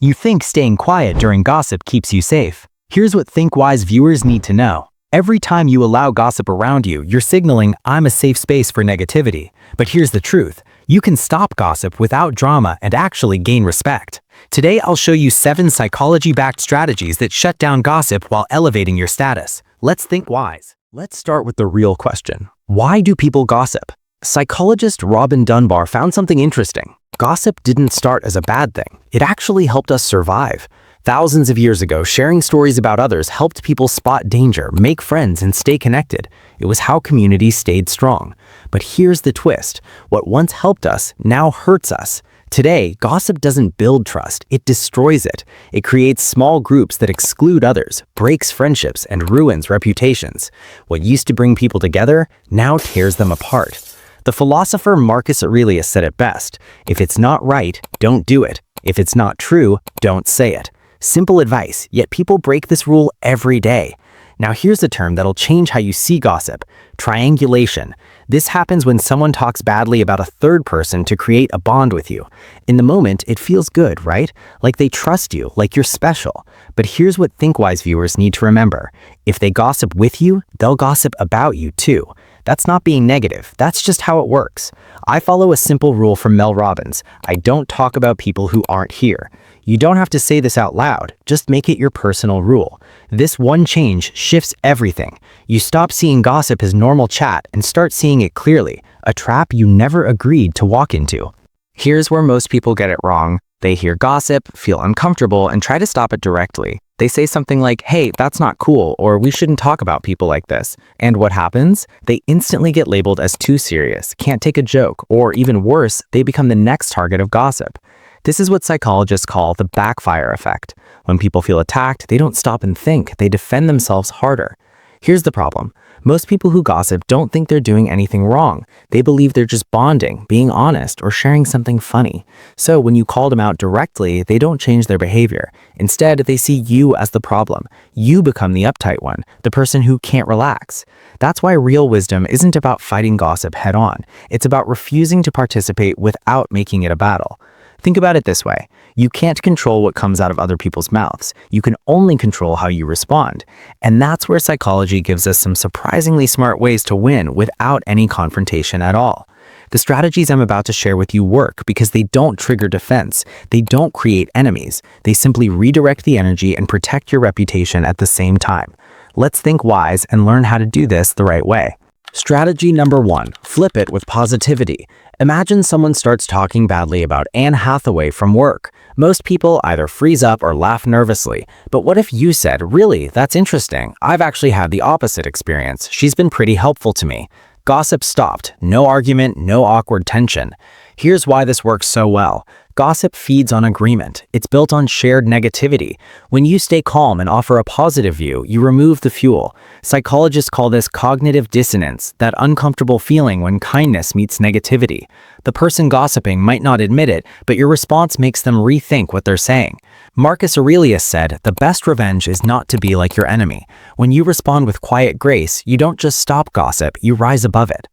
You think staying quiet during gossip keeps you safe. Here's what ThinkWise viewers need to know. Every time you allow gossip around you, you're signaling, I'm a safe space for negativity. But here's the truth. You can stop gossip without drama and actually gain respect. Today, I'll show you 7 psychology-backed strategies that shut down gossip while elevating your status. Let's think wise. Let's start with the real question. Why do people gossip? Psychologist Robin Dunbar found something interesting. Gossip didn't start as a bad thing. It actually helped us survive. Thousands of years ago, sharing stories about others helped people spot danger, make friends, and stay connected. It was how communities stayed strong. But here's the twist. What once helped us now hurts us. Today, gossip doesn't build trust, it destroys it. It creates small groups that exclude others, breaks friendships, and ruins reputations. What used to bring people together now tears them apart. The philosopher Marcus Aurelius said it best, if it's not right, don't do it. If it's not true, don't say it. Simple advice, yet people break this rule every day. Now here's a term that'll change how you see gossip, triangulation. This happens when someone talks badly about a third person to create a bond with you. In the moment, it feels good, right? Like they trust you, like you're special. But here's what ThinkWise viewers need to remember. If they gossip with you, they'll gossip about you too. That's not being negative, that's just how it works. I follow a simple rule from Mel Robbins. I don't talk about people who aren't here. You don't have to say this out loud, just make it your personal rule. This one change shifts everything. You stop seeing gossip as normal chat and start seeing it clearly, a trap you never agreed to walk into. Here's where most people get it wrong. They hear gossip, feel uncomfortable, and try to stop it directly. They say something like, hey, that's not cool, or we shouldn't talk about people like this. And what happens? They instantly get labeled as too serious, can't take a joke, or even worse, they become the next target of gossip. This is what psychologists call the backfire effect. When people feel attacked, they don't stop and think, they defend themselves harder. Here's the problem. Most people who gossip don't think they're doing anything wrong. They believe they're just bonding, being honest, or sharing something funny. So when you call them out directly, they don't change their behavior. Instead, they see you as the problem. You become the uptight one, the person who can't relax. That's why real wisdom isn't about fighting gossip head on. It's about refusing to participate without making it a battle. Think about it this way. You can't control what comes out of other people's mouths. You can only control how you respond. And that's where psychology gives us some surprisingly smart ways to win without any confrontation at all. The strategies I'm about to share with you work because they don't trigger defense. They don't create enemies. They simply redirect the energy and protect your reputation at the same time. Let's think wise and learn how to do this the right way. Strategy number 1, flip it with positivity. Imagine someone starts talking badly about Anne Hathaway from work. Most people either freeze up or laugh nervously. But what if you said, really, that's interesting. I've actually had the opposite experience. She's been pretty helpful to me. Gossip stopped. No argument, no awkward tension. Here's why this works so well. Gossip feeds on agreement. It's built on shared negativity. When you stay calm and offer a positive view, you remove the fuel. Psychologists call this cognitive dissonance, that uncomfortable feeling when kindness meets negativity. The person gossiping might not admit it, but your response makes them rethink what they're saying. Marcus Aurelius said, the best revenge is not to be like your enemy. When you respond with quiet grace, you don't just stop gossip, you rise above it.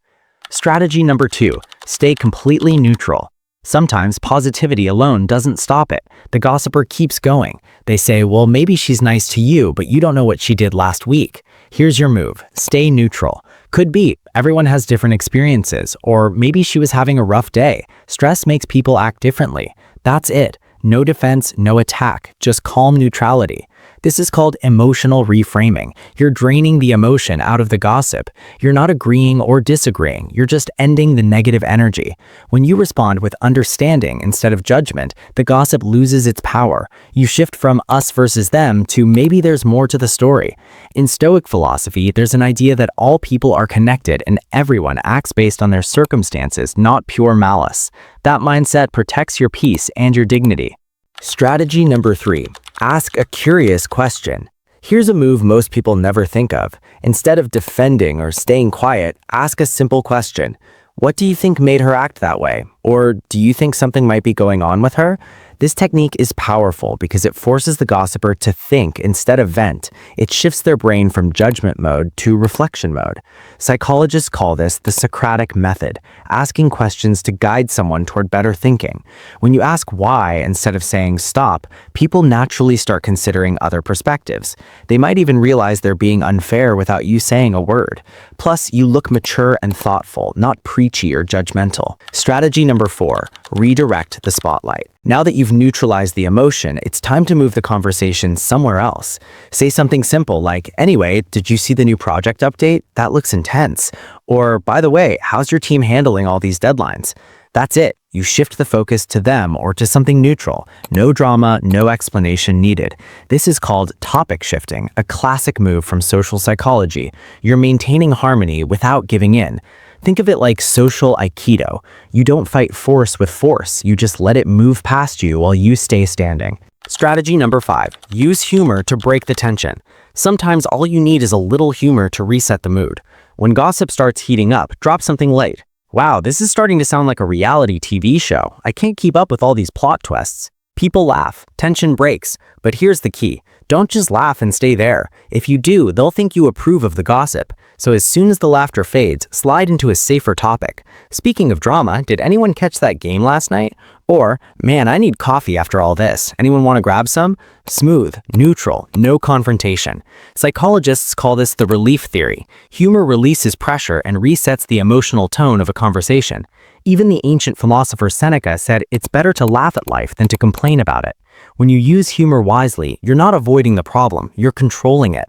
Strategy number 2, stay completely neutral. Sometimes positivity alone doesn't stop it. The gossiper keeps going. They say, well, maybe she's nice to you, but you don't know what she did last week. Here's your move. Stay neutral. Could be, everyone has different experiences, or maybe she was having a rough day. Stress makes people act differently. That's it. No defense, no attack, just calm neutrality. This is called emotional reframing. You're draining the emotion out of the gossip. You're not agreeing or disagreeing. You're just ending the negative energy. When you respond with understanding instead of judgment, the gossip loses its power. You shift from us versus them to maybe there's more to the story. In Stoic philosophy, there's an idea that all people are connected and everyone acts based on their circumstances, not pure malice. That mindset protects your peace and your dignity. Strategy number 3, ask a curious question. Here's a move most people never think of. Instead of defending or staying quiet, ask a simple question. What do you think made her act that way? Or do you think something might be going on with her? This technique is powerful because it forces the gossiper to think instead of vent. It shifts their brain from judgment mode to reflection mode. Psychologists call this the Socratic method, asking questions to guide someone toward better thinking. When you ask why instead of saying stop, people naturally start considering other perspectives. They might even realize they're being unfair without you saying a word. Plus, you look mature and thoughtful, not preachy or judgmental. Strategy number 4, redirect the spotlight. Now that you've neutralized the emotion, it's time to move the conversation somewhere else. Say something simple like, anyway, did you see the new project update? That looks intense. Or, by the way, how's your team handling all these deadlines? That's it. You shift the focus to them or to something neutral. No drama, no explanation needed. This is called topic shifting, a classic move from social psychology. You're maintaining harmony without giving in. Think of it like social aikido. You don't fight force with force, you just let it move past you while you stay standing. Strategy number 5, use humor to break the tension. Sometimes all you need is a little humor to reset the mood. When gossip starts heating up, drop something light. Wow, this is starting to sound like a reality TV show. I can't keep up with all these plot twists. People laugh, tension breaks, but here's the key. Don't just laugh and stay there. If you do, they'll think you approve of the gossip. So as soon as the laughter fades, slide into a safer topic. Speaking of drama, did anyone catch that game last night? Or, man, I need coffee after all this. Anyone want to grab some? Smooth, neutral, no confrontation. Psychologists call this the relief theory. Humor releases pressure and resets the emotional tone of a conversation. Even the ancient philosopher Seneca said it's better to laugh at life than to complain about it. When you use humor wisely, you're not avoiding the problem, you're controlling it.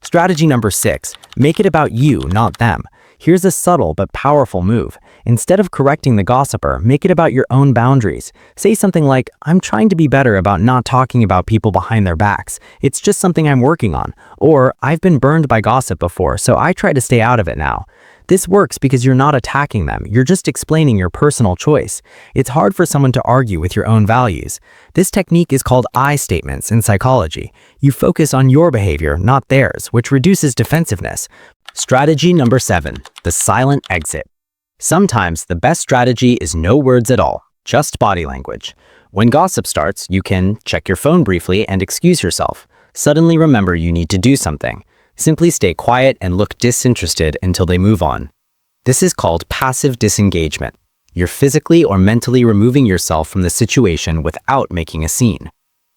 Strategy number 6, make it about you, not them. Here's a subtle but powerful move. Instead of correcting the gossiper, make it about your own boundaries. Say something like, I'm trying to be better about not talking about people behind their backs. It's just something I'm working on. Or, I've been burned by gossip before, so I try to stay out of it now. This works because you're not attacking them, you're just explaining your personal choice. It's hard for someone to argue with your own values. This technique is called I statements in psychology. You focus on your behavior, not theirs, which reduces defensiveness. Strategy number 7, the silent exit. Sometimes the best strategy is no words at all, just body language. When gossip starts, you can check your phone briefly and excuse yourself. Suddenly remember you need to do something. Simply stay quiet and look disinterested until they move on. This is called passive disengagement. You're physically or mentally removing yourself from the situation without making a scene.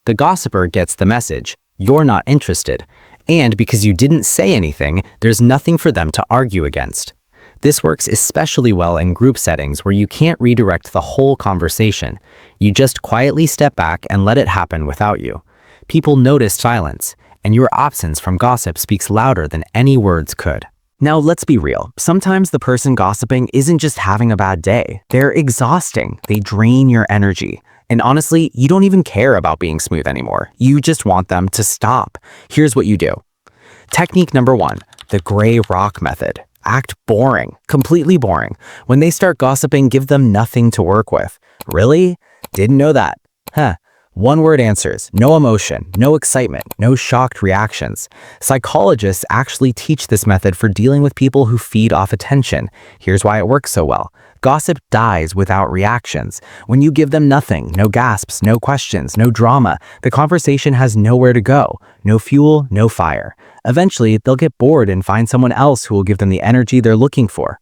The gossiper gets the message, you're not interested, and because you didn't say anything, there's nothing for them to argue against. This works especially well in group settings where you can't redirect the whole conversation. You just quietly step back and let it happen without you. People notice silence, and your absence from gossip speaks louder than any words could. Now, let's be real. Sometimes the person gossiping isn't just having a bad day. They're exhausting. They drain your energy. And honestly, you don't even care about being smooth anymore. You just want them to stop. Here's what you do. Technique number 1, the gray rock method. Act boring, completely boring. When they start gossiping, give them nothing to work with. Really? Didn't know that. Huh. One-word answers, no emotion, no excitement, no shocked reactions. Psychologists actually teach this method for dealing with people who feed off attention. Here's why it works so well. Gossip dies without reactions. When you give them nothing, no gasps, no questions, no drama, the conversation has nowhere to go. No fuel, no fire. Eventually, they'll get bored and find someone else who will give them the energy they're looking for.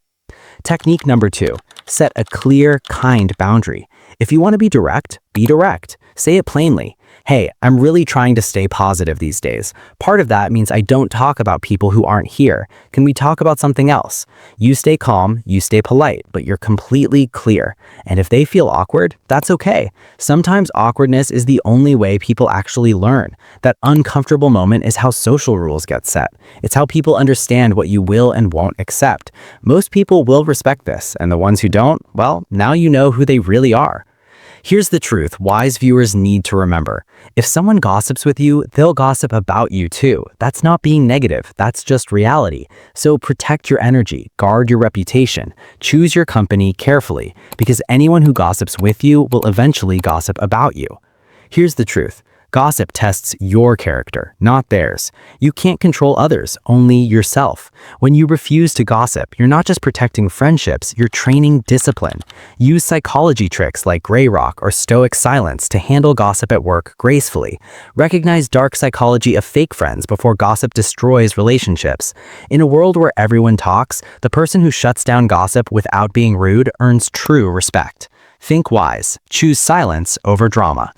Technique number 2, set a clear, kind boundary. If you want to be direct, be direct. Say it plainly. Hey, I'm really trying to stay positive these days. Part of that means I don't talk about people who aren't here. Can we talk about something else? You stay calm, you stay polite, but you're completely clear. And if they feel awkward, that's okay. Sometimes awkwardness is the only way people actually learn. That uncomfortable moment is how social rules get set. It's how people understand what you will and won't accept. Most people will respect this, and the ones who don't, well, now you know who they really are. Here's the truth wise viewers need to remember. If someone gossips with you, they'll gossip about you too. That's not being negative, that's just reality. So protect your energy, guard your reputation, choose your company carefully, because anyone who gossips with you will eventually gossip about you. Here's the truth. Gossip tests your character, not theirs. You can't control others, only yourself. When you refuse to gossip, you're not just protecting friendships, you're training discipline. Use psychology tricks like gray rock or stoic silence to handle gossip at work gracefully. Recognize dark psychology of fake friends before gossip destroys relationships. In a world where everyone talks, the person who shuts down gossip without being rude earns true respect. Think wise. Choose silence over drama.